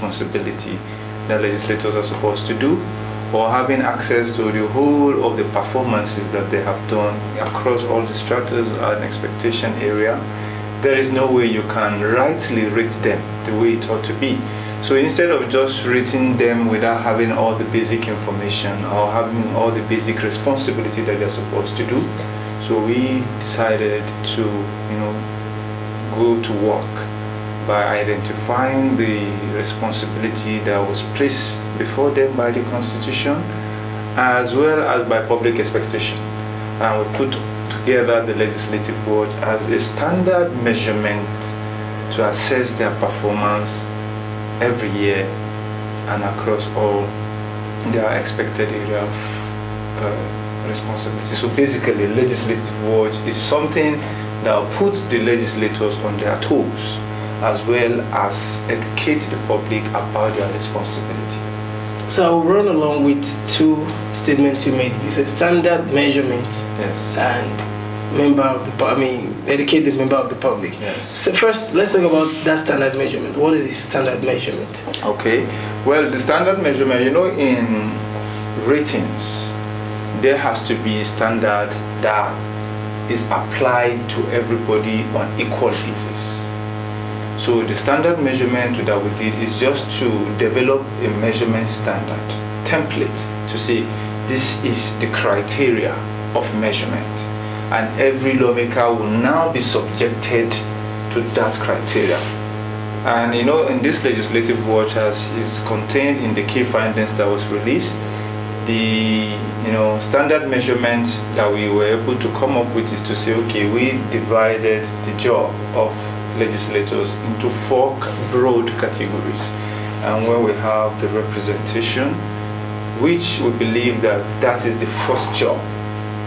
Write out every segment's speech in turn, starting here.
responsibility that legislators are supposed to do, or having access to the whole of the performances that they have done across all the stratas and expectation area, there is no way you can rightly rate them the way it ought to be. So instead of just rating them without having all the basic information or having all the basic responsibility that they're supposed to do, so we decided to, go to work by identifying the responsibility that was placed before them by the Constitution, as well as by public expectation. And we put together the legislative board as a standard measurement to assess their performance every year and across all their expected area of responsibility. So basically, legislative watch is something that puts the legislators on their toes, as well as educate the public about their responsibility. So I'll run along with two statements you made. You said standard measurement, yes, and educate the member of the public. Yes. So first, let's talk about that standard measurement. What is standard measurement? Okay. Well, the standard measurement, in ratings, there has to be a standard that is applied to everybody on equal basis. So the standard measurement that we did is just to develop a measurement standard template to say this is the criteria of measurement, and every lawmaker will now be subjected to that criteria. And in this legislative watch, as is contained in the key findings that was released, the standard measurement that we were able to come up with is to say, okay, we divided the job of legislators into 4 broad categories. And when we have the representation, which we believe that is the first job.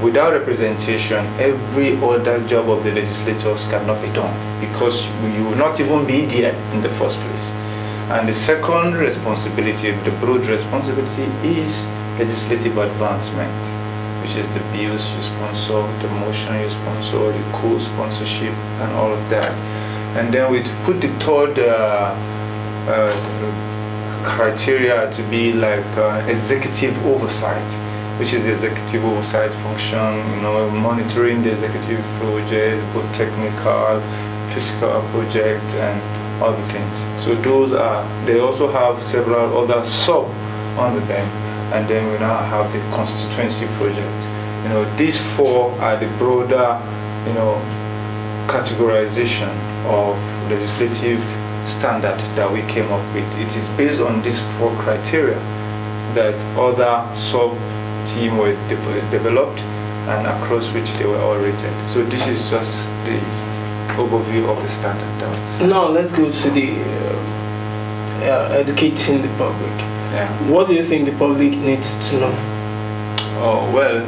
Without representation, every other job of the legislators cannot be done, because you will not even be there in the first place. And the second responsibility, the broad responsibility, is legislative advancement, which is the bills you sponsor, the motion you sponsor, the co-sponsorship, and all of that. And then we put the third criteria to be like executive oversight, which is the executive oversight function, monitoring the executive project, both technical, fiscal project, and other things. So they also have several other sub under them, and then we now have the constituency project. These 4 are the broader, categorization of legislative standard that we came up with. It is based on these 4 criteria that other sub-team were developed and across which they were all rated. So this is just the overview of the standard. Now let's go to the educating the public. Yeah. What do you think the public needs to know? Oh, well,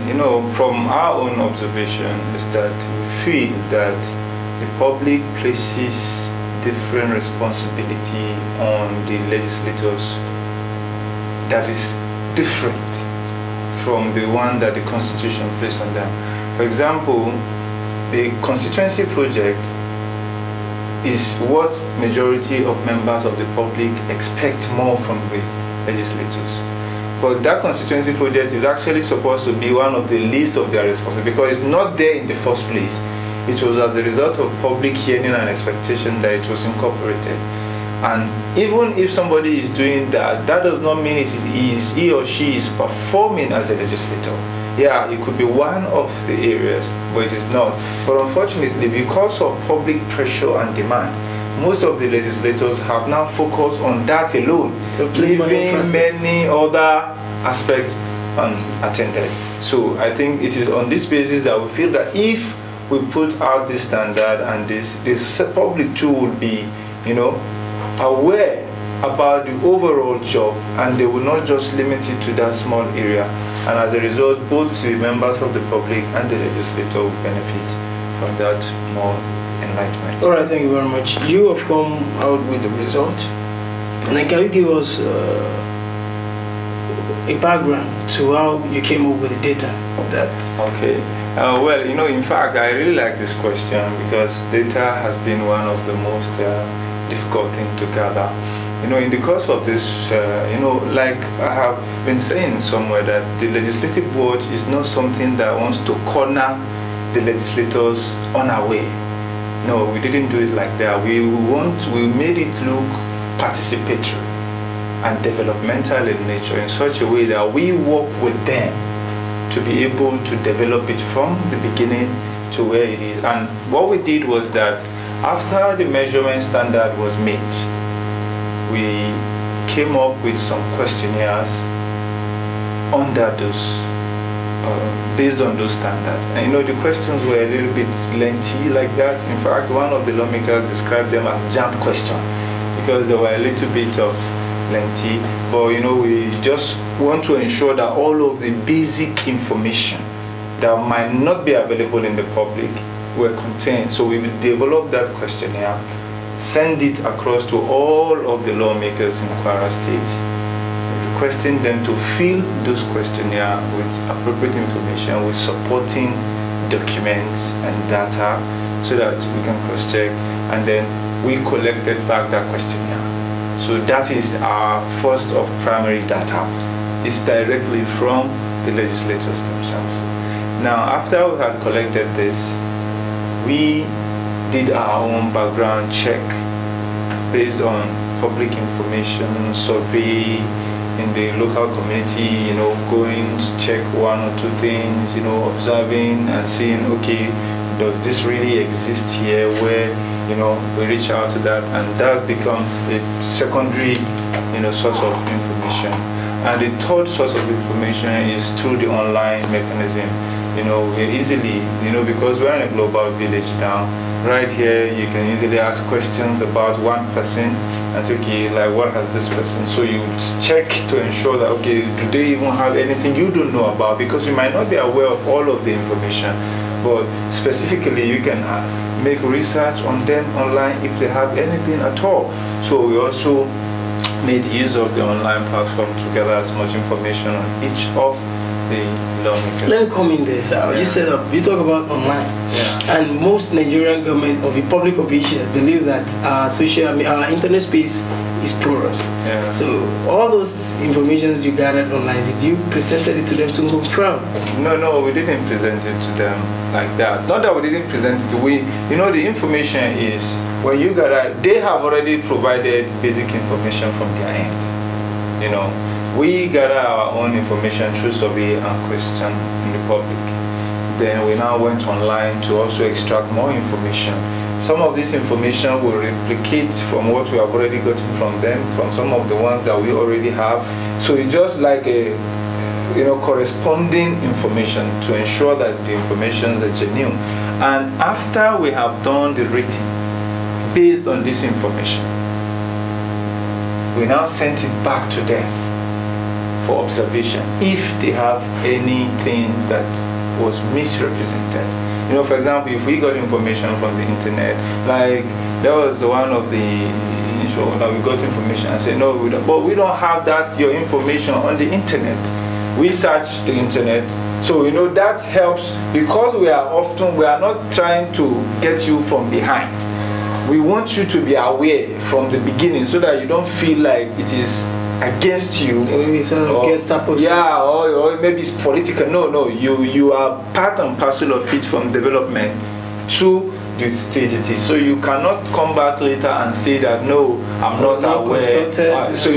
from our own observation is that we feel that the public places different responsibility on the legislators that is different from the one that the Constitution placed on them. For example, the constituency project is what majority of members of the public expect more from the legislators. But that constituency project is actually supposed to be one of the least of their responsibilities, because it's not there in the first place. It was as a result of public hearing and expectation that it was incorporated. And even if somebody is doing that, that does not mean he or she is performing as a legislator. Yeah, it could be one of the areas, but it is not. But unfortunately, because of public pressure and demand, most of the legislators have now focused on that alone, leaving many other aspects unattended. So I think it is on this basis that we feel that if we put out this standard, and this public too will be, aware about the overall job, and they will not just limit it to that small area. And as a result, both the members of the public and the legislator will benefit from that more enlightenment. All right, thank you very much. You have come out with the result. And then can you give us a background to how you came up with the data? Okay. Well, in fact, I really like this question, because data has been one of the most difficult things to gather. in the course of this, like I have been saying somewhere, that the legislative branch is not something that wants to corner the legislators unaware. No, we didn't do it like that. We made it look participatory and developmental in nature, in such a way that we work with them to be able to develop it from the beginning to where it is. And what we did was that after the measurement standard was made, we came up with some questionnaires under those, based on those standards. And the questions were a little bit lengthy like that. In fact, one of the lawmakers described them as jam question, because they were a little bit of lengthy. But we just want to ensure that all of the basic information that might not be available in the public were contained. So we will develop that questionnaire, send it across to all of the lawmakers in Kwara State, requesting them to fill those questionnaire with appropriate information, with supporting documents and data, so that we can cross-check, and then we collected back that questionnaire. So that is our first of primary data. It's directly from the legislators themselves. Now, after we had collected this, we did our own background check based on public information, survey in the local community, going to check one or two things, observing and seeing, okay, does this really exist here, where, we reach out to that, and that becomes a secondary, source of information. And the third source of information is through the online mechanism. We easily, because we're in a global village now, right here you can easily ask questions about one person and say, okay, like, what has this person? So you check to ensure that, okay, do they even have anything you don't know about? Because you might not be aware of all of the information, but specifically you can make research on them online if they have anything at all. So we also made use of the online platform to gather as much information on each of the lawmakers. Let me come in there, sir. Yeah. You talk about online, and most Nigerian government or the public officials believe that our internet space is porous. Yeah. So all those informations you gathered online, did you present it to them to confirm? No, we didn't present it to them like that. Not that we didn't present it. The information is, when you gather, they have already provided basic information from their end. We gather our own information through survey and question in the public. Then we now went online to also extract more information. Some of this information will replicate from what we have already gotten from them, from some of the ones that we already have. So it's just like a corresponding information to ensure that the information is genuine. And after we have done the rating based on this information, we now sent it back to them for observation if they have anything that was misrepresented. For example, if we got information from the internet, like there was one of the that we got information and said, no, but we don't have your information on the internet. We searched the internet. So that helps, because we are not trying to get you from behind. We want you to be aware from the beginning, so that you don't feel like it is against you, or maybe it's political. No, you are part and parcel of it from development to the stage it is. So you cannot come back later and say that, no, I'm not aware. So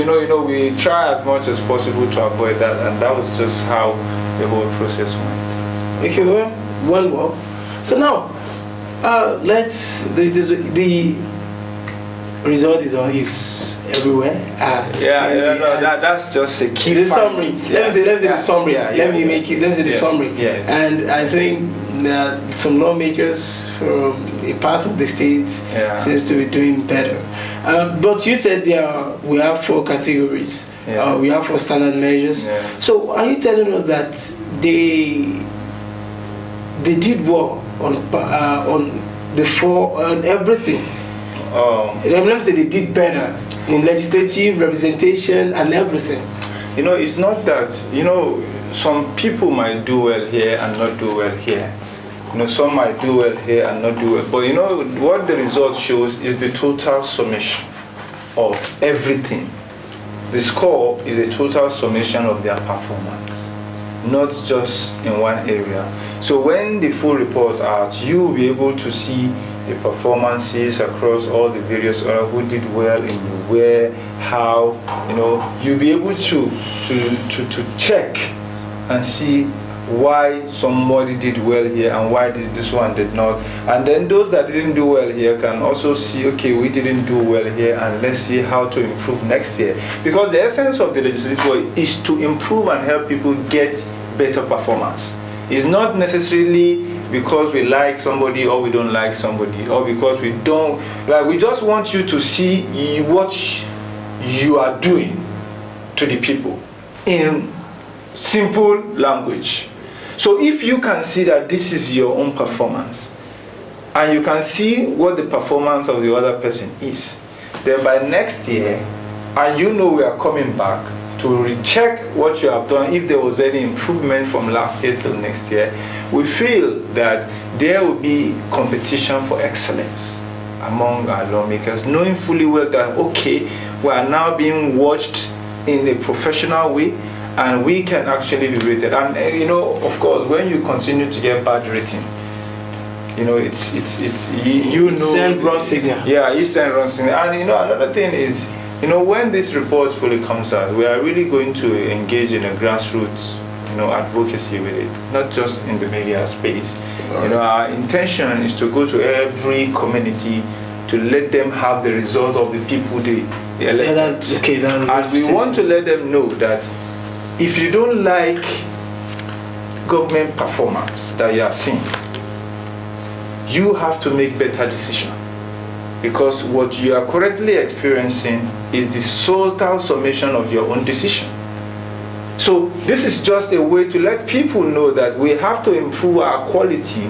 we try as much as possible to avoid that, and that was just how the whole process went. Okay, well. So now, the result is everywhere. That's just a key. The summary. Let me say the summary. Let me say the summary. Yes. And I think that some lawmakers from a part of the state seems to be doing better. But you said we have 4 categories. Yeah. We have 4 standard measures. Yeah. So are you telling us that they did work on the 4 on everything? Let me say they did better in legislative representation and everything. It's not that, some people might do well here and not do well here. Some might do well here and not do well. But what the result shows is the total summation of everything. The score is a total summation of their performance, not just in one area. So when the full report out, you will be able to see the performances across all the various who did well in where, how, you'll be able to check and see why somebody did well here and why this one did not. And then those that didn't do well here can also see, okay, we didn't do well here, and let's see how to improve next year. Because the essence of the legislature is to improve and help people get better performance. It's not necessarily because we like somebody or we don't like somebody, or because we don't, we just want you to see what you are doing to the people in simple language. So if you can see that this is your own performance, and you can see what the performance of the other person is, then by next year, and we are coming back to recheck what you have done, if there was any improvement from last year till next year, we feel that there will be competition for excellence among our lawmakers, knowing fully well that, okay, we are now being watched in a professional way, and we can actually be rated. And of course, when you continue to get bad rating, it's send wrong signal. Yeah, you send wrong signal. And another thing is, when this report fully comes out, we are really going to engage in a grassroots advocacy with it, not just in the media space. Our intention is to go to every community to let them have the result of the people they elected. And we want to let them know that if you don't like government performance that you are seeing, you have to make better decisions. Because what you are currently experiencing is the total summation of your own decision. So this is just a way to let people know that we have to improve our quality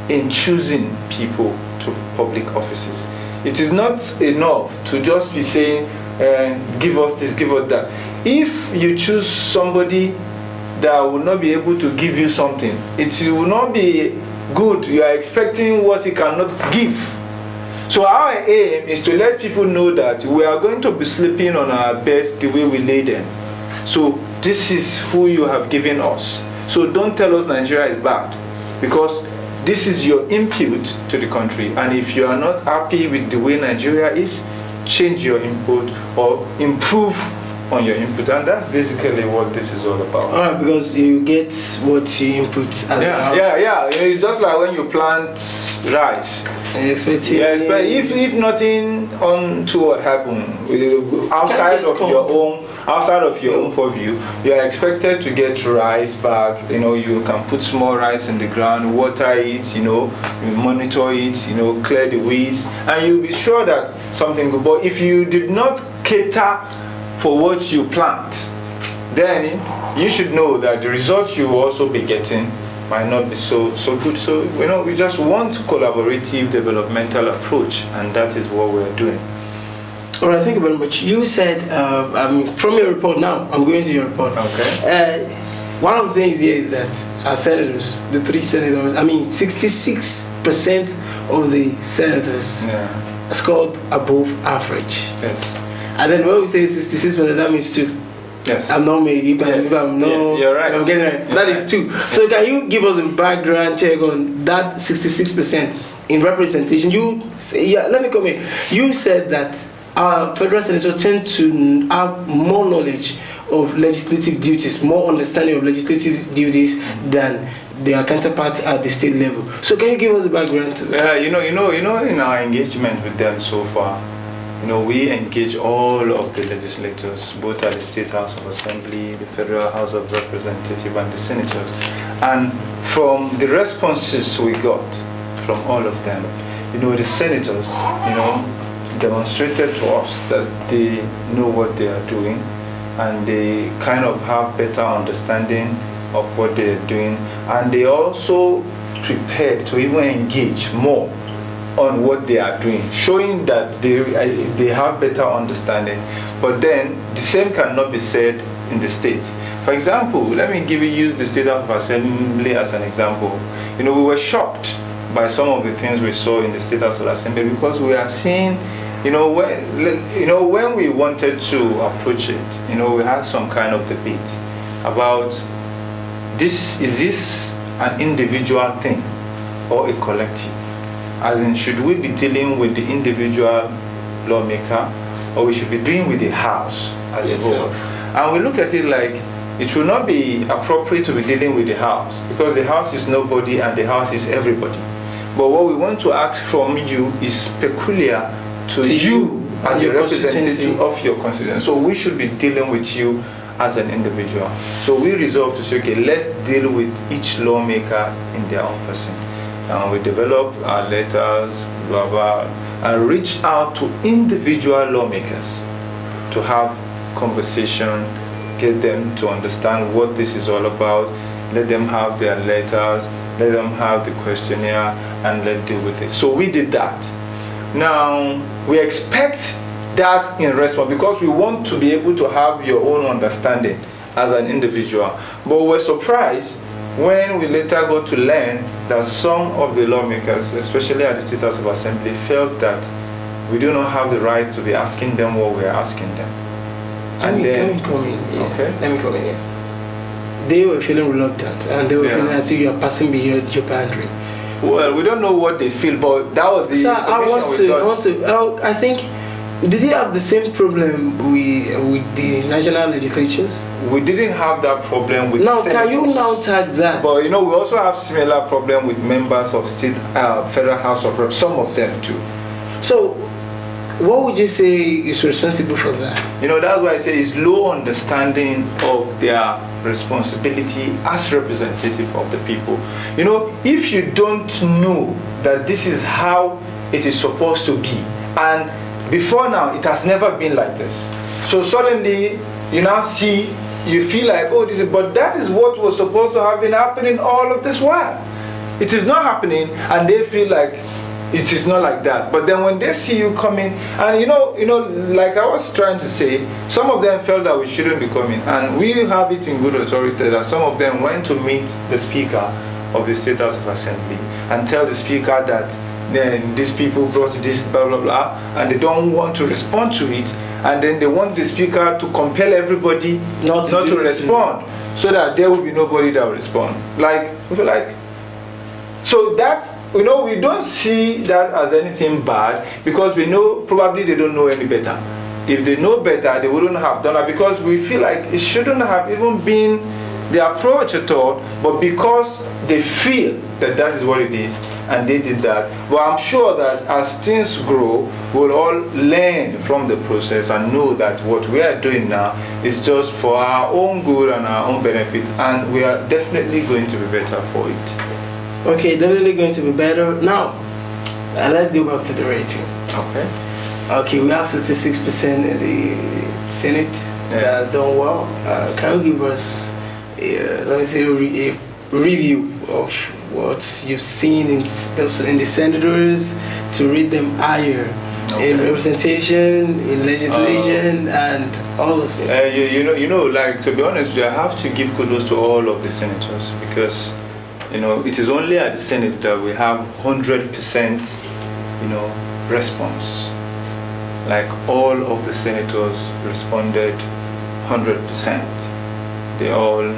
in choosing people to public offices. It is not enough to just be saying, give us this, give us that. If you choose somebody that will not be able to give you something, it will not be good. You are expecting what he cannot give. So our aim is to let people know that we are going to be sleeping on our bed the way we lay them. So this is who you have given us. So don't tell us Nigeria is bad, because this is your input to the country. And if you are not happy with the way Nigeria is, change your input or improve on your input. And that's basically what this is all about. Alright, because you get what you input as yeah. It's just like when you plant rice. If nothing onto what happened outside of your own purview, you are expected to get rice back. You can put small rice in the ground, water it, you monitor it, clear the weeds, and you'll be sure that something good. But if you did not cater for what you plant, then you should know that the results you will also be getting might not be so good. So we just want collaborative developmental approach, and that is what we're doing. All right, thank you very much. You said from your report now, I'm going to your report. Okay. One of the things here is that our senators, the 3 senators, 66% of the senators scored above average. Yes. And then when we say 66%, that means 2. Yes. I'm not maybe, but yes. You're right. I'm getting right. That is 2. So can you give us a background check on that 66% in representation? Let me come in. You said that our federal senators tend to have more knowledge of legislative duties, more understanding of legislative duties than their counterparts at the state level. So can you give us a background to that? In our engagement with them so far, we engage all of the legislators, both at the State House of Assembly, the Federal House of Representatives, and the senators. And from the responses we got from all of them, the senators, demonstrated to us that they know what they are doing, and they kind of have better understanding of what they are doing, and they also prepared to even engage more on what they are doing, showing that they have better understanding. But then the same cannot be said in the state. For example, let me use the State House of Assembly as an example. We were shocked by some of the things we saw in the State House of Assembly, because we are seeing when we wanted to approach it, we had some kind of debate about is this an individual thing or a collective? As in, should we be dealing with the individual lawmaker, or we should be dealing with the house as a whole? And we look at it like it will not be appropriate to be dealing with the house, because the house is nobody and the house is everybody. But what we want to ask from you is peculiar to you as a representative of your constituency. So we should be dealing with you as an individual. So we resolved to say, okay, let's deal with each lawmaker in their own person. And we develop our letters, blah, blah, and reach out to individual lawmakers to have conversation, get them to understand what this is all about, let them have their letters, let them have the questionnaire, and let's deal with it. So we did that. Now, we expect that in response, because we want to be able to have your own understanding as an individual. But we're surprised when we later got to learn that some of the lawmakers, especially at the State House of Assembly, felt that we do not have the right to be asking them what we're asking them. Let me come in here. Okay. Let me come in here. They were feeling reluctant, and they were feeling as if you are passing beyond your boundary. Well, we don't know what they feel, but that was the information I think, did they have the same problem with the national legislatures? We didn't have that problem with now, senators. Can you now tag that? But we also have similar problem with members of state, federal House of Reps, some of them too. So, what would you say is responsible for that? That's why I say it's low understanding of their responsibility as representative of the people. If you don't know that this is how it is supposed to be, and before now it has never been like this, so suddenly you now see, you feel like, oh, this is, but that is what was supposed to have been happening all of this while. It is not happening, and they feel like it is not like that. But then when they see you coming, and like I was trying to say, some of them felt that we shouldn't be coming, and we have it in good authority that some of them went to meet the Speaker of the State House of Assembly and tell the Speaker that then these people brought this, blah, blah, blah, and they don't want to respond to it, and then they want the Speaker to compel everybody not to respond, so that there will be nobody that will respond. So that, we don't see that as anything bad, because we know probably they don't know any better. If they know better, they wouldn't have done that, because we feel like it shouldn't have even been the approach at all, but because they feel that that is what it is, and they did that. But I'm sure that as things grow, we'll all learn from the process and know that what we are doing now is just for our own good and our own benefit, and we are definitely going to be better for it. Okay, definitely going to be better. Now, let's go back to the rating. Okay, we have 66% in the Senate that has done well. Can you give us, let me say, a review of what you've seen in the senators to rate them higher in representation, in legislation, and all those things? Like, to be honest, I have to give kudos to all of the senators, because it is only at the Senate that we have 100%, response. Like, all of the senators responded 100%. They all,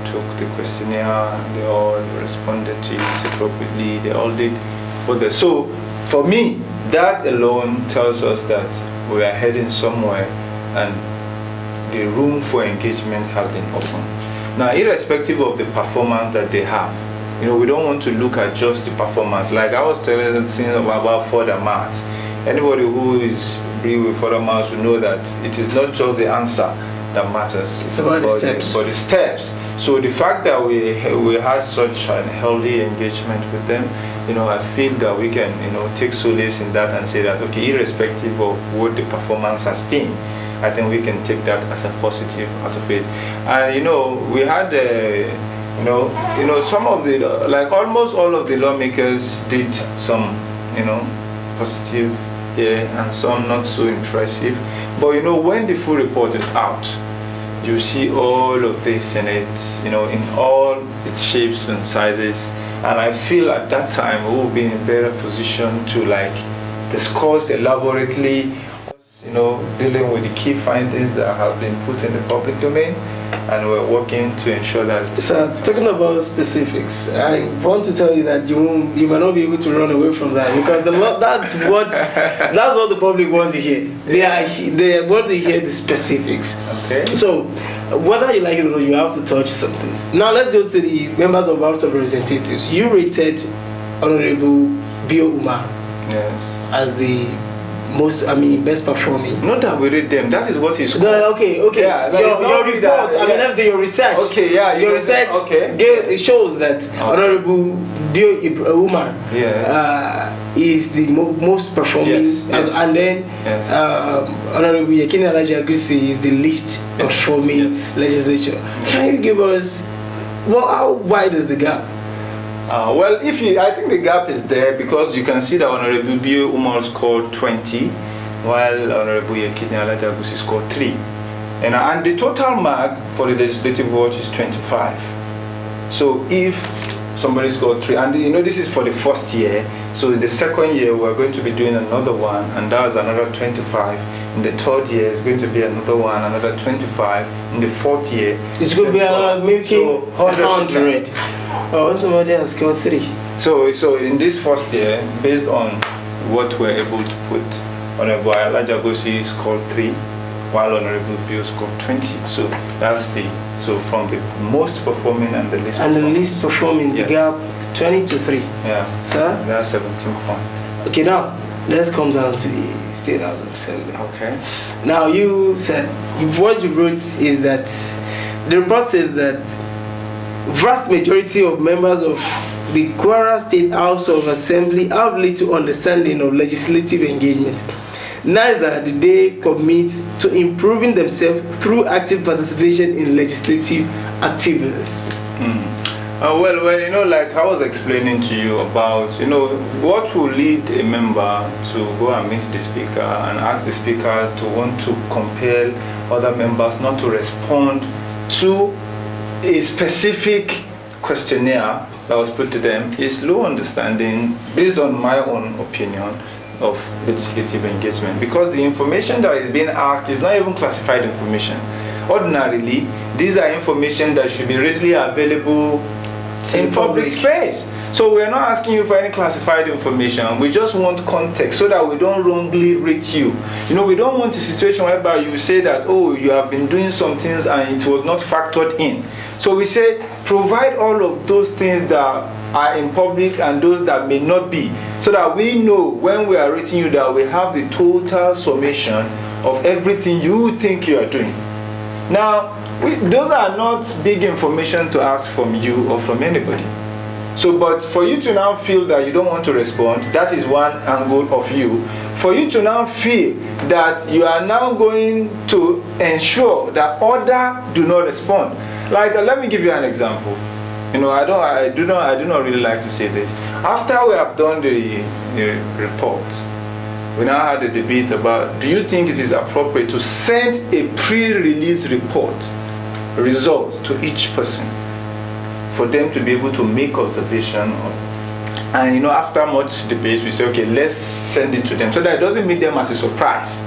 took the questionnaire, they all responded to it appropriately, they all did. So, for me, that alone tells us that we are heading somewhere, and the room for engagement has been opened. Now, irrespective of the performance that they have, we don't want to look at just the performance. Like I was telling about further maths. Anybody who is agree with further maths will know that it is not just the answer that matters. It's about the steps. But the steps. So the fact that we had such a healthy engagement with them, I feel that we can, take solace in that and say that, okay, irrespective of what the performance has been, I think we can take that as a positive out of it. And we had some of the, like almost all of the lawmakers did some, positive here and some not so impressive. But when the full report is out, you see all of this in it, in all its shapes and sizes. And I feel at that time we will be in a better position to discussed elaborately, dealing with the key findings that have been put in the public domain, and we're working to ensure that. So, talking about specifics, I want to tell you that you might not be able to run away from that, because that's what the public want to hear. They want to hear the specifics. Okay. So, whether you like it or not, you have to touch some things. Now, let's go to the members of House of Representatives. You rated Honorable Bio Umar as the best performing. Not that we read them. That is what he's called. Okay. Yeah, your report. Let me say your research. Okay, yeah. Your research. It shows that Honorable Bio Umar is the most performing, and then Honorable Yekini Alhaji Agusi is the least performing legislature. Can you give us how wide is the gap? Well, I think the gap is there because you can see that Honorable Bio Umar scored 20, while Honorable Yekini Alhaji Agusi scored 3. And the total mark for the legislative watch is 25. So if somebody scored 3, and this is for the first year, so in the second year we're going to be doing another one, and that was another 25. In the third year it's going to be another one, another 25. In the fourth year it's going to be another making 100. Oh, somebody has scored 3. So in this first year, based on what we're able to put, Honorable Alhaji Agusi scored 3, while Honorable Bio scored 20. So that's from the most performing and the least. And the least performing, the gap 20 to 3. Yeah. Sir? That's 17 points. Okay, now let's come down to the State House of Assembly. Okay. Now you said what you wrote is that the report says that vast majority of members of the Kwara State House of Assembly have little understanding of legislative engagement. Neither do they commit to improving themselves through active participation in legislative activities. Well, like I was explaining to you about, what will lead a member to go and meet the speaker and ask the speaker to want to compel other members not to respond to a specific questionnaire that was put to them is low understanding, based on my own opinion, of legislative engagement, because the information that is being asked is not even classified information. Ordinarily, these are information that should be readily available in public space. So we're not asking you for any classified information. We just want context so that we don't wrongly rate you. We don't want a situation whereby you say that, oh, you have been doing some things and it was not factored in. So we say, provide all of those things that are in public and those that may not be, so that we know when we are rating you that we have the total summation of everything you think you are doing. Now, those are not big information to ask from you or from anybody. So, but for you to now feel that you don't want to respond, that is one angle of you. For you to now feel that you are now going to ensure that others do not respond. Like, let me give you an example. I do not really like to say this. After we have done the report, we now had a debate about, do you think it is appropriate to send a pre-release report result to each person, for them to be able to make observation of. And after much debate, we say, okay, let's send it to them so that it doesn't meet them as a surprise.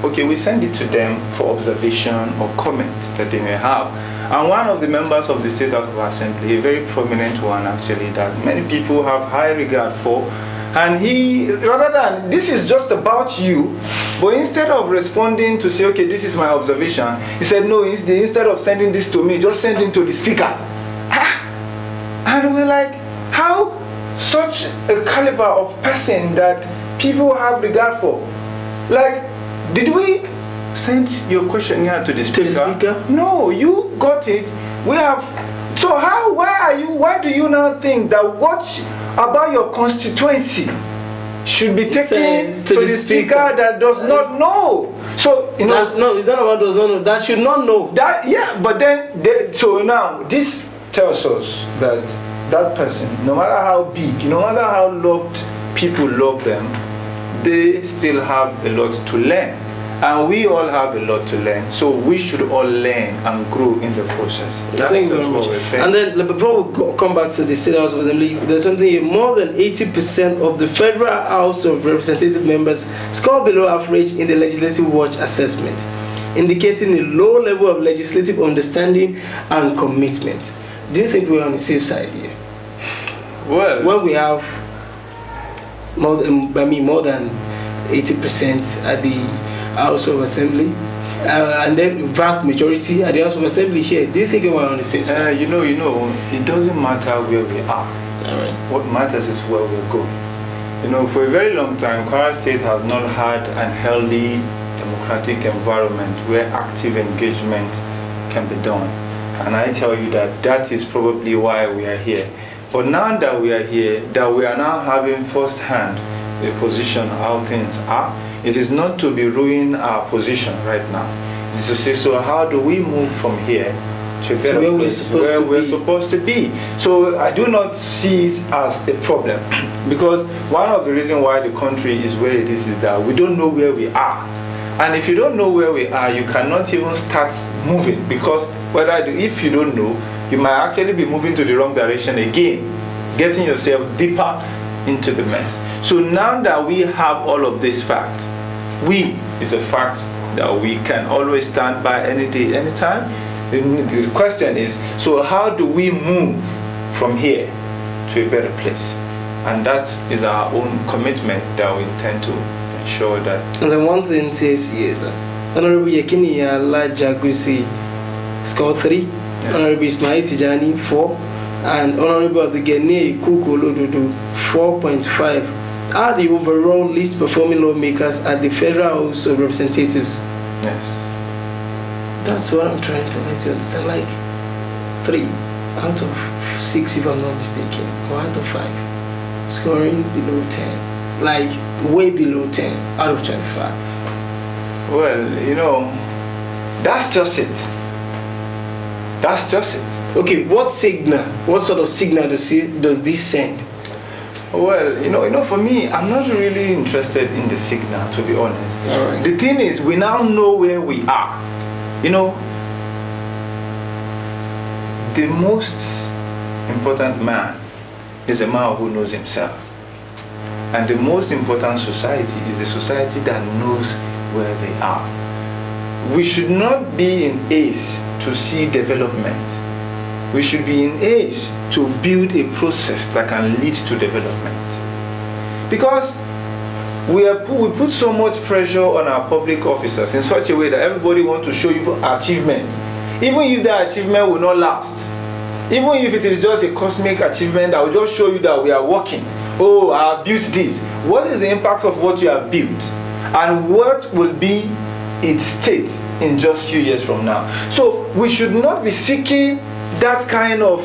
Okay, we send it to them for observation or comment that they may have. And one of the members of the State House of Assembly, a very prominent one actually, that many people have high regard for, and he, rather than, this is just about you, but instead of responding to say, okay, this is my observation, he said, no, instead of sending this to me, just send it to the speaker. And we're like, how such a caliber of person that people have regard for? Like, did we send your questionnaire to the speaker? No, you got it. We have. So why do you now think that what about your constituency should be taken to the speaker that does not know? So it's not about does not know. That should not know. But then so now this tells us that that person, no matter how big, no matter how loved people love them, they still have a lot to learn. And we all have a lot to learn, so we should all learn and grow in the process. That's Thank you just very what much. we're saying. And then before we come back to the State House of Assembly, there's something here. More than 80% of the Federal House of Representative members score below average in the Legislative Watch assessment, indicating a low level of legislative understanding and commitment. Do you think we're on the safe side here? Well, when we have more than 80% at the House of Assembly, and then vast majority at the House of Assembly here, do you think we're on the safe side? you know, it doesn't matter where we are. All right. What matters is where we're going. You know, for a very long time, Kwara State has not had a healthy democratic environment where active engagement can be done. And I tell you that is probably why we are here. But now that we are here, that we are now having firsthand the position how things are, it is not to be ruining our position right now. It is to say, so how do we move from here to a better place where we're supposed to be? So I do not see it as a problem because one of the reasons why the country is where it is that we don't know where we are. And if you don't know where we are, you cannot even start moving because if you don't know, you might actually be moving to the wrong direction again, getting yourself deeper into the mess. So now that we have all of this fact, is a fact that we can always stand by any day, anytime. The question is, so how do we move from here to a better place? And that is our own commitment that we intend to ensure that. And then one thing says here that Honorable Yakini Yala Jagusi scored 3, yeah. Honorable Ismail Tijani 4, and Honorable Adegene Kukolododo 4.5 are the overall least performing lawmakers at the Federal House of Representatives. Yes. That's what I'm trying to let you understand. Like 3 out of 6, if I'm not mistaken, or out of 5, scoring below 10, like way below 10 out of 25. Well, you know, that's just it. That's just it. Okay, what sort of signal does this send? Well, you know, for me, I'm not really interested in the signal, to be honest. All right. The thing is, we now know where we are. You know, the most important man is a man who knows himself. And the most important society is the society that knows where they are. We should not be in haste to see development. We should be in haste to build a process that can lead to development. Because we put so much pressure on our public officers in such a way that everybody wants to show you achievement. Even if that achievement will not last. Even if it is just a cosmic achievement that will just show you that we are working. Oh, I have built this. What is the impact of what you have built? And what will be its state in just a few years from now? So we should not be seeking that kind of,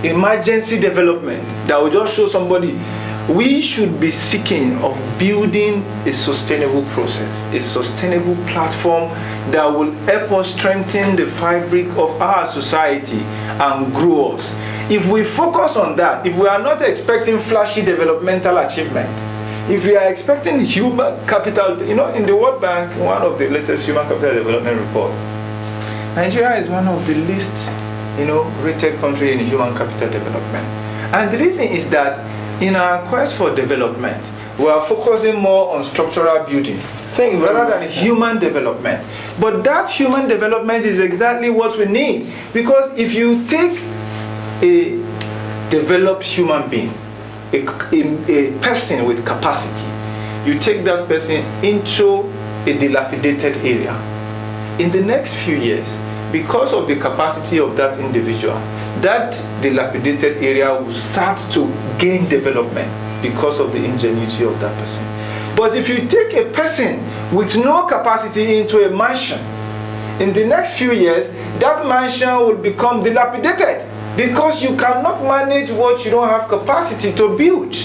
emergency development that will just show somebody. We should be seeking of building a sustainable process, a sustainable platform that will help us strengthen the fabric of our society and grow us. If we focus on that, if we are not expecting flashy developmental achievement, if we are expecting human capital, in the World Bank, one of the latest human capital development report, Nigeria is one of the least rated country in human capital development. And the reason is that in our quest for development, we are focusing more on structural building rather than human development. But that human development is exactly what we need. Because if you take a developed human being, a person with capacity, you take that person into a dilapidated area, in the next few years, because of the capacity of that individual, that dilapidated area will start to gain development because of the ingenuity of that person. But if you take a person with no capacity into a mansion, in the next few years, that mansion will become dilapidated because you cannot manage what you don't have capacity to build.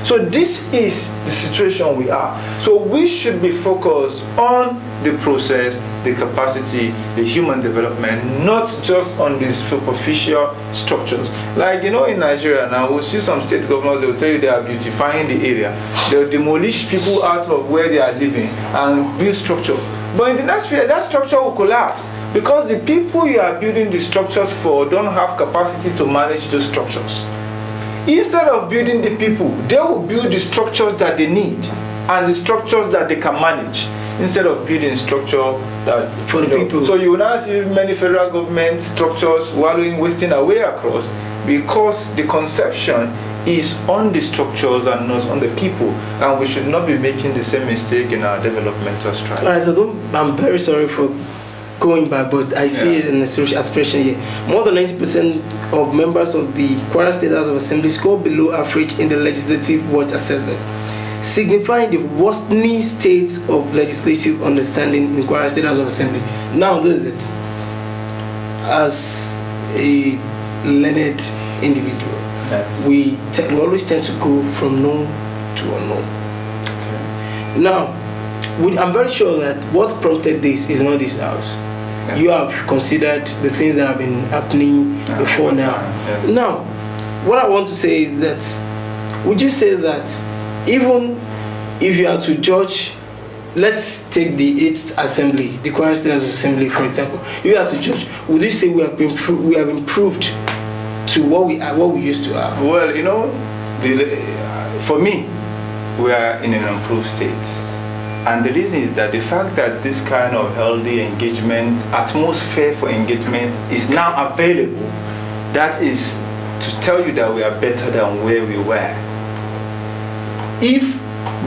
So this is the situation we are. So we should be focused on the process the capacity, the human development, not just on these superficial structures. Like, in Nigeria now, we'll see some state governors, they will tell you they are beautifying the area. They'll demolish people out of where they are living and build structure. But in the next year, that structure will collapse because the people you are building the structures for don't have capacity to manage those structures. Instead of building the people, they will build the structures that they need and the structures that they can manage, instead of building structure that for the people. So you will now see many federal government structures wasting away across, because the conception is on the structures and not on the people, and we should not be making the same mistake in our developmental stride. Alright, so I'm very sorry for going back, but I see it in a social aspiration here. More than 90% of members of the Kwara State House of Assembly score below average in the Legislative Watch Assessment, signifying the worsening state of legislative understanding in Kwara State House of Assembly. Now, this is it. As a learned individual, Yes. we always tend to go from known to unknown. Okay. Now, I'm very sure that what prompted this is not this house. Yeah. You have considered the things that have been happening before now. Yes. Now, what I want to say is that, would you say that even if you are to judge, let's take the 8th Assembly, the Kwara State House Assembly, for example, if you are to judge, would you say we have improved to what we used to have? Well, for me, we are in an improved state. And the reason is that the fact that this kind of healthy engagement, atmosphere for engagement is now available, that is to tell you that we are better than where we were. If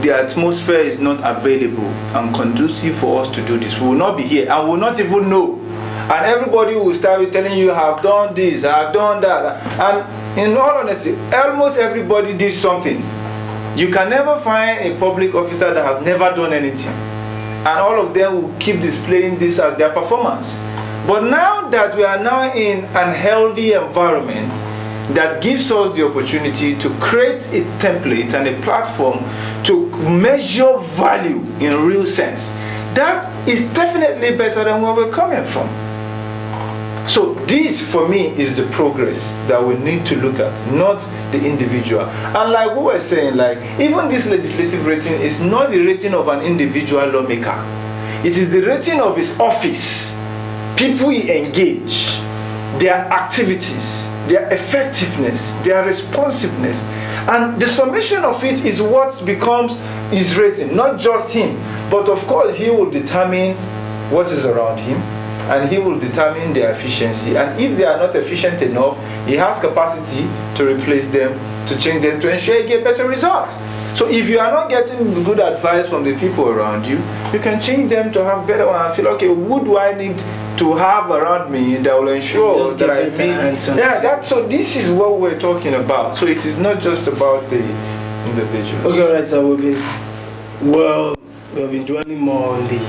the atmosphere is not available and conducive for us to do this, we will not be here and we will not even know. And everybody will start telling you, I have done this, I have done that. And in all honesty, almost everybody did something. You can never find a public officer that has never done anything. And all of them will keep displaying this as their performance. But now that we are now in an healthy environment that gives us the opportunity to create a template and a platform to measure value in real sense, that is definitely better than where we're coming from. So this, for me, is the progress that we need to look at, not the individual. And like we were saying, like even this legislative rating is not the rating of an individual lawmaker. It is the rating of his office, people he engage, their activities, their effectiveness, their responsiveness. And the summation of it is what becomes his rating, not just him. But of course, he will determine what is around him, and he will determine their efficiency. And if they are not efficient enough, he has capacity to replace them, to change them, to ensure you get better results. So if you are not getting good advice from the people around you, you can change them to have better one and feel, okay, who do I need to have around me that will ensure that I meet? So this is what we're talking about. So it is not just about the individual. Okay, all right, so we have been dwelling more on the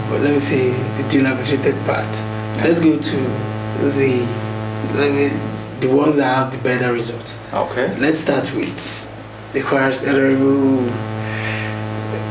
let me say the dilapidated part. Yeah. Let's go to the ones that have the better results. Okay. Let's start with the Kwara Honorable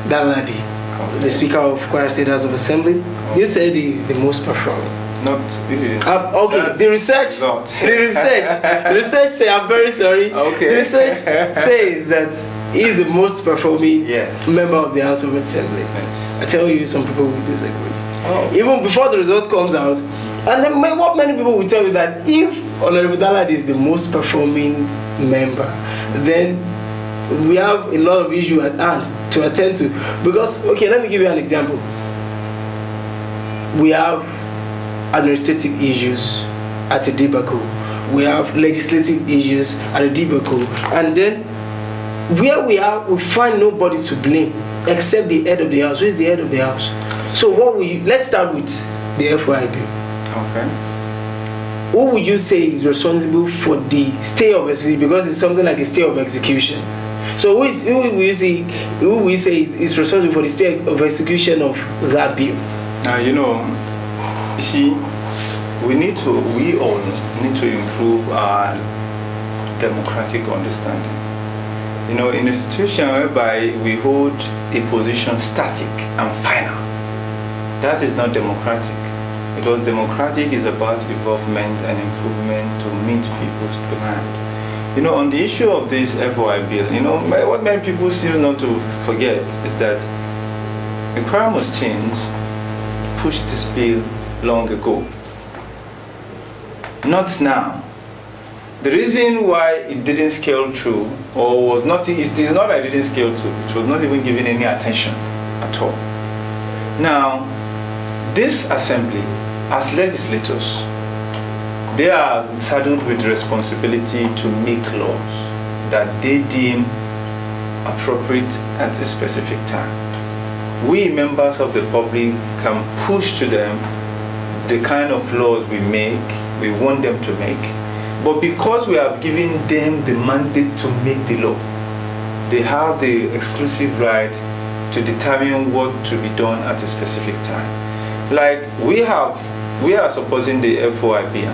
Danladi, the Speaker of Kwara State House of Assembly. You said he is the most performing. Not really. Okay, That's the research. not. The research say, I'm very sorry. Okay. The research says that he is the most performing Yes. member of the House of Assembly. Yes. I tell you, some people will disagree. Oh. Even before the result comes out, and then what many people will tell you that if Honorable Danladi is the most performing member, then we have a lot of issues at hand to attend to. Because, okay, let me give you an example. We have administrative issues at a debacle. We have legislative issues at a debacle. And then where we are, we find nobody to blame except the head of the house. Who is the head of the house? So let's start with the FYP. Okay. Who would you say is responsible for the stay of execution? Because it's something like a stay of execution. So who will you say is responsible for the stay of execution of that bill? Now, you see, we all need to improve our democratic understanding. In a situation whereby we hold a position static and final, That is not democratic. Because democratic is about involvement and improvement to meet people's demand. On the issue of this FOI bill, what many people still not to forget is that the Kwara must change pushed this bill long ago. Not now. The reason why it didn't scale through, or was not, it is not that it didn't scale through, it was not even given any attention at all. Now, this assembly, as legislators, they are saddled with responsibility to make laws that they deem appropriate at a specific time. We, members of the public, can push to them the kind of laws we want them to make. But because we have given them the mandate to make the law, they have the exclusive right to determine what to be done at a specific time. Like we are supporting the FOI bill,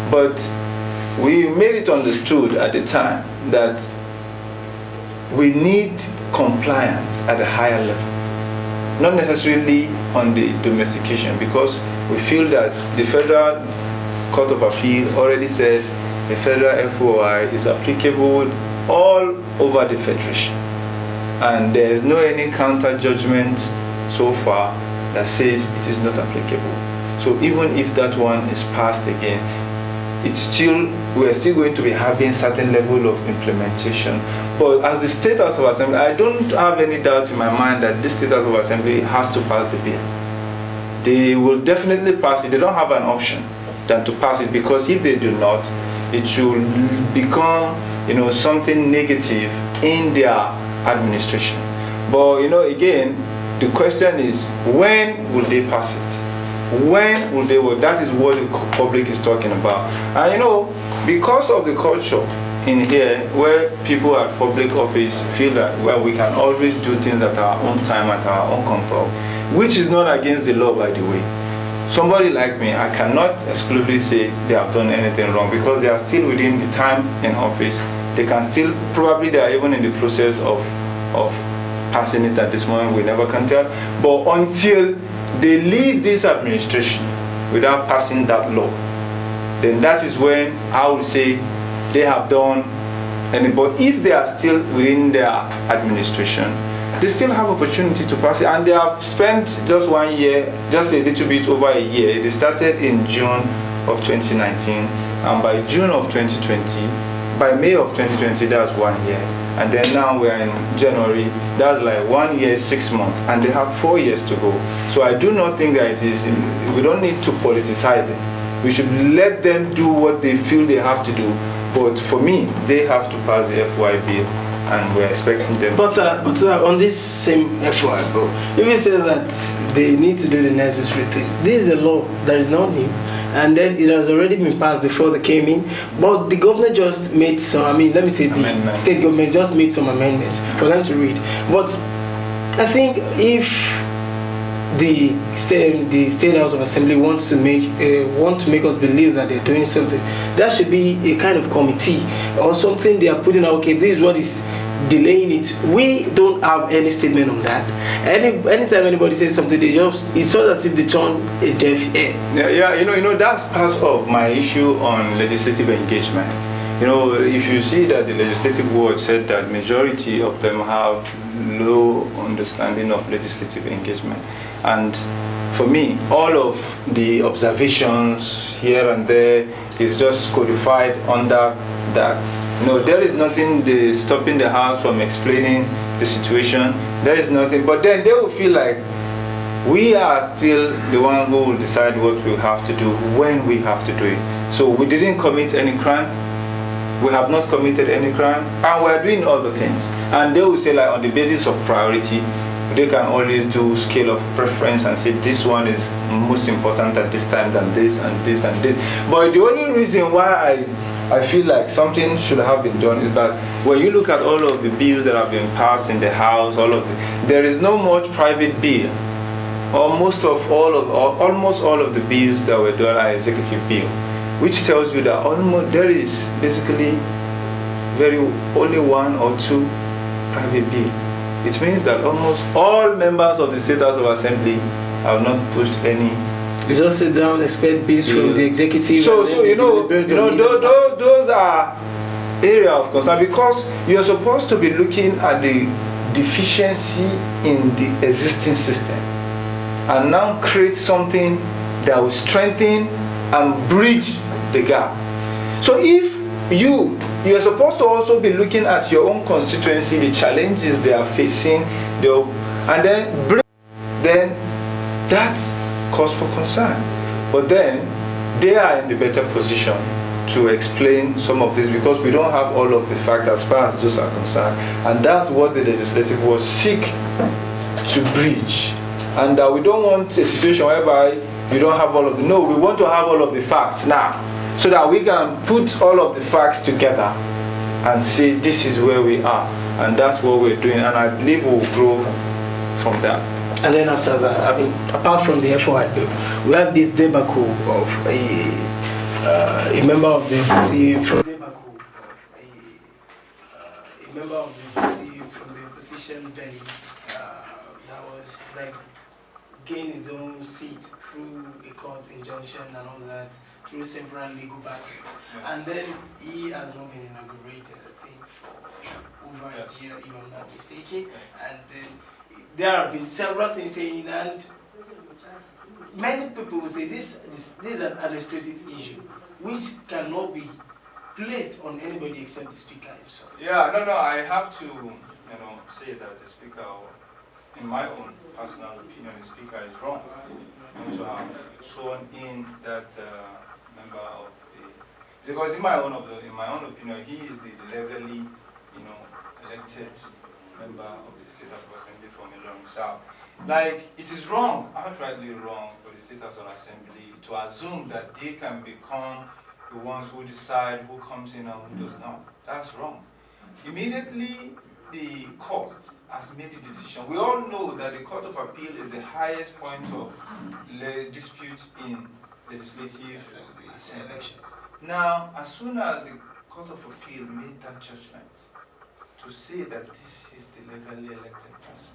but we made it understood at the time that we need compliance at a higher level, not necessarily on the domestication, because we feel that the Federal Court of Appeal already said the federal FOI is applicable all over the Federation. And there is no any counter judgment so far that says it is not applicable. So even if that one is passed again, we're still going to be having certain level of implementation. But as the State House of Assembly, I don't have any doubt in my mind that this State House of Assembly has to pass the bill. They will definitely pass it. They don't have an option than to pass it, because if they do not, it will become something negative in their administration. But again, the question is, when will they pass it? When will they work? That is what the public is talking about. And because of the culture in here, where people at public office feel that we can always do things at our own time, at our own comfort, which is not against the law, by the way. Somebody like me, I cannot exclusively say they have done anything wrong, because they are still within the time in office. They can still, probably they are even in the process of passing it at this moment, we never can tell. But until they leave this administration without passing that law, then that is when I would say they have done anything. But if they are still within their administration, they still have opportunity to pass it, and they have spent just 1 year, just a little bit over a year. They started in June of 2019, and by June of 2020, by May of 2020, that's 1 year, and then now we are in January, that's like 1 year, 6 months, and they have 4 years to go. So I do not think that we don't need to politicize it. We should let them do what they feel they have to do, but for me, they have to pass the FOI bill, and we're expecting them. But on this same FOI bill, if you say that they need to do the necessary things, this is a law that is not new, and then it has already been passed before they came in. But the governor just made some, the state government just made some amendments for them to read. But I think if the State House of Assembly want to make us believe that they're doing something, there should be a kind of committee or something they are putting out. Okay, this is what is delaying it. We don't have any statement on that. Anytime anybody says something, it's not as if they turn a deaf ear. Yeah, that's part of my issue on legislative engagement. If you see that the legislative board said that majority of them have low understanding of legislative engagement, and for me, all of the observations here and there is just codified under that. There is nothing stopping the House from explaining the situation. There is nothing, but then they will feel like we are still the one who will decide what we have to do when we have to do it. So we didn't commit any crime. We have not committed any crime, and we are doing other things. And they will say, like, on the basis of priority, they can always do scale of preference and say this one is most important at this time than this and this and this. But the only reason why I feel like something should have been done is that when you look at all of the bills that have been passed in the House, there is no much private bill. Almost all of the bills that were done are executive bill, which tells you that there is basically only 1 or 2 private bill. It means that almost all members of the State House of Assembly I have not pushed any. You just sit down, expect bids from the executive. So those are area of concern, because you're supposed to be looking at the deficiency in the existing system and now create something that will strengthen and bridge the gap. So if you're supposed to also be looking at your own constituency, the challenges they are facing, and then that's cause for concern. But then they are in the better position to explain some of this, because we don't have all of the facts as far as those are concerned, and that's what the legislative was seek to bridge. And we don't want a situation whereby you don't have all of the, no, we want to have all of the facts now, so that we can put all of the facts together and say this is where we are, and that's what we're doing, and I believe we'll grow from that. And then after that, I mean, apart from the FOI, we have this debacle of a member of the FOC from a member of the FOC from the opposition belly that was like gained his own seat through a court injunction and all that, through several legal battles, and then he has not been inaugurated, I think, for over a year, if I'm not mistaken, and then there have been several things saying, and many people will say this is an administrative issue which cannot be placed on anybody except the speaker himself. Yeah, no, I have to, say that the speaker, in my own personal opinion, the speaker is wrong. To have sworn in that member of the, because in my own opinion, he is the legally, elected member of the State House of Assembly from Ilorin South. Like, it is wrong, outrightly wrong, for the State House of Assembly to assume that they can become the ones who decide who comes in and who does not. That's wrong. Immediately, the court has made a decision. We all know that the Court of Appeal is the highest point of dispute in legislative elections. Now, as soon as the Court of Appeal made that judgment to say that this is the legally elected person,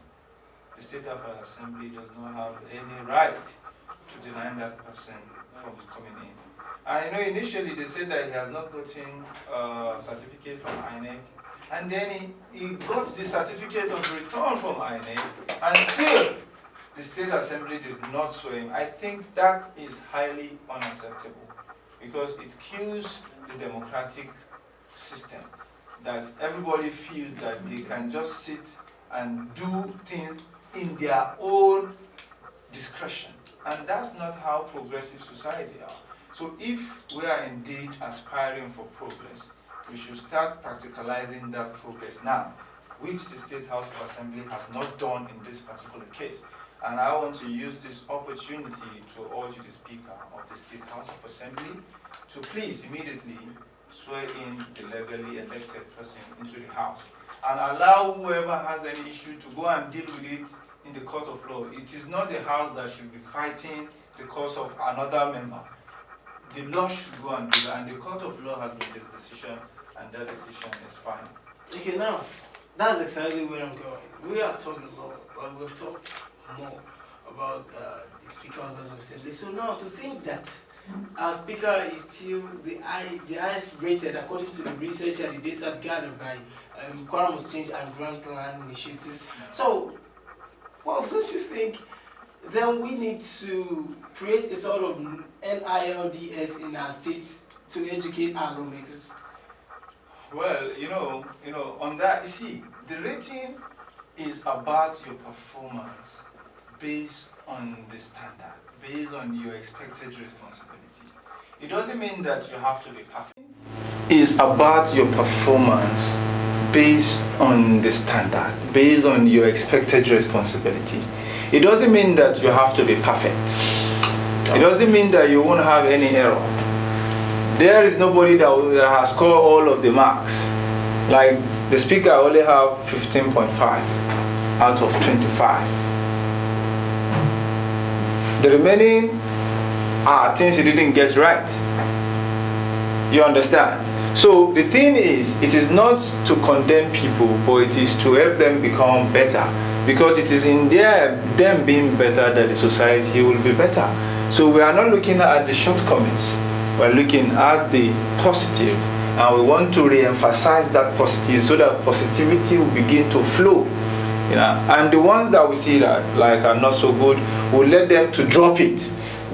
the State of Assembly does not have any right to deny that person from coming in. And initially they said that he has not gotten a certificate from INEC, and then he got the certificate of return from INEC, and still the State Assembly did not swear him. I think that is highly unacceptable, because it kills the democratic system, that everybody feels that they can just sit and do things in their own discretion. And that's not how progressive society are. So if we are indeed aspiring for progress, we should start practicalizing that progress now, which the State House of Assembly has not done in this particular case. And I want to use this opportunity to urge the Speaker of the State House of Assembly to please immediately swear in the legally elected person into the House, and allow whoever has any issue to go and deal with it in the court of law. It is not the House that should be fighting the cause of another member. The law should go and do that, and the court of law has made this decision, and that decision is fine. Okay, now, that's exactly where I'm going. We have talked a lot, but we've talked more about the Speaker of the House of Assembly. So now, to think that our Speaker is still the highest rated according to the research and the data gathered by Kwara Must Change and Grand Plan initiatives. So, well, don't you think then we need to create a sort of NILDS in our states to educate our lawmakers? Well, on that, you see, the rating is about your performance based on the standard, based on your expected responsibility. It doesn't mean that you have to be perfect. It's about your performance based on the standard, based on your expected responsibility. It doesn't mean that you have to be perfect. It doesn't mean that you won't have any error. There is nobody that has scored all of the marks. Like the Speaker only have 15.5 out of 25. The remaining are things you didn't get right. You understand? So the thing is, it is not to condemn people, but it is to help them become better. because it is in them being better that the society will be better. So we are not looking at the shortcomings, we're looking at the positive, and we want to re-emphasize that positive so that positivity will begin to flow. And the ones that we see that like are not so good, we'll let them to drop it.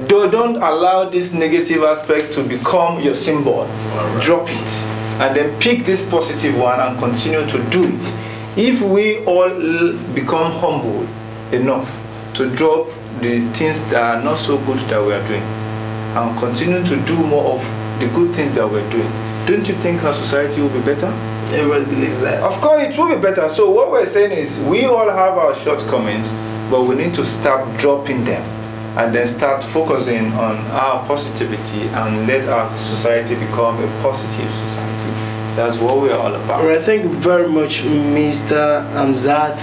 Don't allow this negative aspect to become your symbol. Right. Drop it, and then pick this positive one and continue to do it. If we all become humble enough to drop the things that are not so good that we are doing and continue to do more of the good things that we're doing, don't you think our society will be better? Everybody believes that. Of course it will be better. So what we're saying is we all have our shortcomings, but we need to start dropping them and then start focusing on our positivity and let our society become a positive society. That's what we're all about. Well, thank you very much, Mr. Hamzat.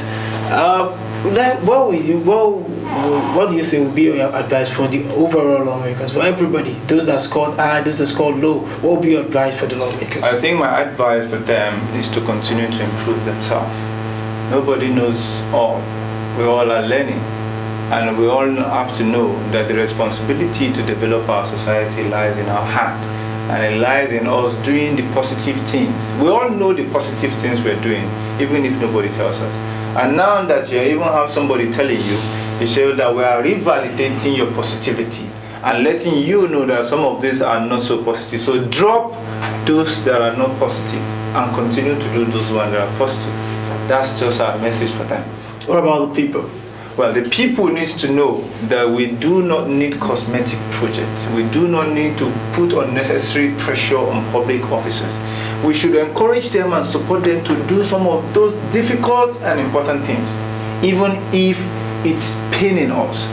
What do you think would be your advice for the overall lawmakers, for everybody, those that scored high, those that scored low? What would be your advice for the lawmakers? I think my advice for them is to continue to improve themselves. Nobody knows all. We all are learning, and we all have to know that the responsibility to develop our society lies in our hand, and it lies in us doing the positive things. We all know the positive things we're doing, even if nobody tells us. And now that you even have somebody telling you, it shows that we are revalidating your positivity and letting you know that some of these are not so positive. So drop those that are not positive and continue to do those ones that are positive. That's just our message for them. What about the people? Well, the people need to know that we do not need cosmetic projects. We do not need to put unnecessary pressure on public officers. We should encourage them and support them to do some of those difficult and important things, even if it's paining us.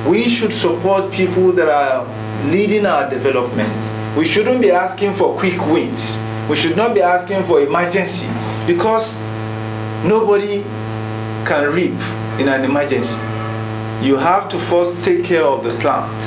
We should support people that are leading our development. We shouldn't be asking for quick wins. We should not be asking for emergency, because nobody can reap in an emergency. You have to first take care of the plant.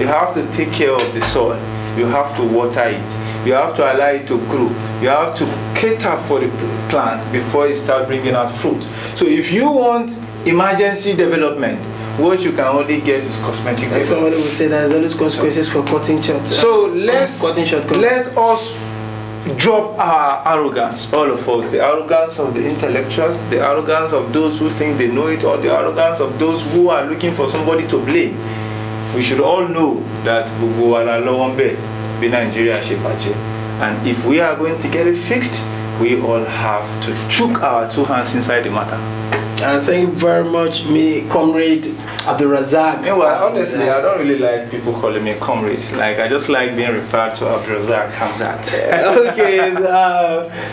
You have to take care of the soil. You have to water it. You have to allow it to grow. You have to cater for the plant before it starts bringing out fruit. So if you want emergency development, what you can only get is cosmetic. Like somebody will say there's always consequences for cutting short. So let us drop our arrogance, all of us, the arrogance of the intellectuals, the arrogance of those who think they know it, or the arrogance of those who are looking for somebody to blame. We should all know that Nigeria, and if we are going to get it fixed, we all have to chook our two hands inside the matter. And thank you very much, me comrade AbdulRazaq. Well, honestly, I don't really like people calling me comrade. Like, I just like being referred to AbdulRazaq Hamzat. Okay,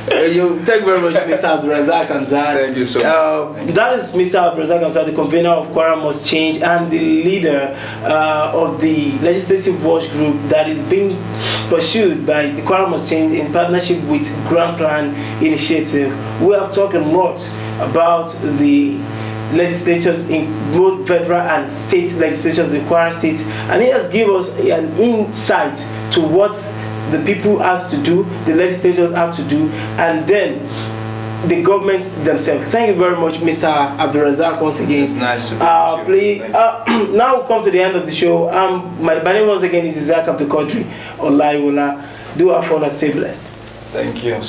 thank you very much, Mr. AbdulRazaq Hamzat. Thank you so much. That is Mr. AbdulRazaq Hamzat, the convener of Kwara Must Change and the leader of the legislative watch group that is being pursued by the Kwara Must Change in partnership with Grand Plan Initiative. We have talked a lot about the legislatures in both federal and state legislatures in Kwara State, and he has given us an insight to what the people have to do, the legislators have to do, and then the government themselves. Thank you very much, Mr. AbdulRazaq, once again. It's nice to be with you. Now we come to the end of the show. My name once again is Isaac Abdulqadri Olayiwola. Do have fun and stay blessed. Thank you.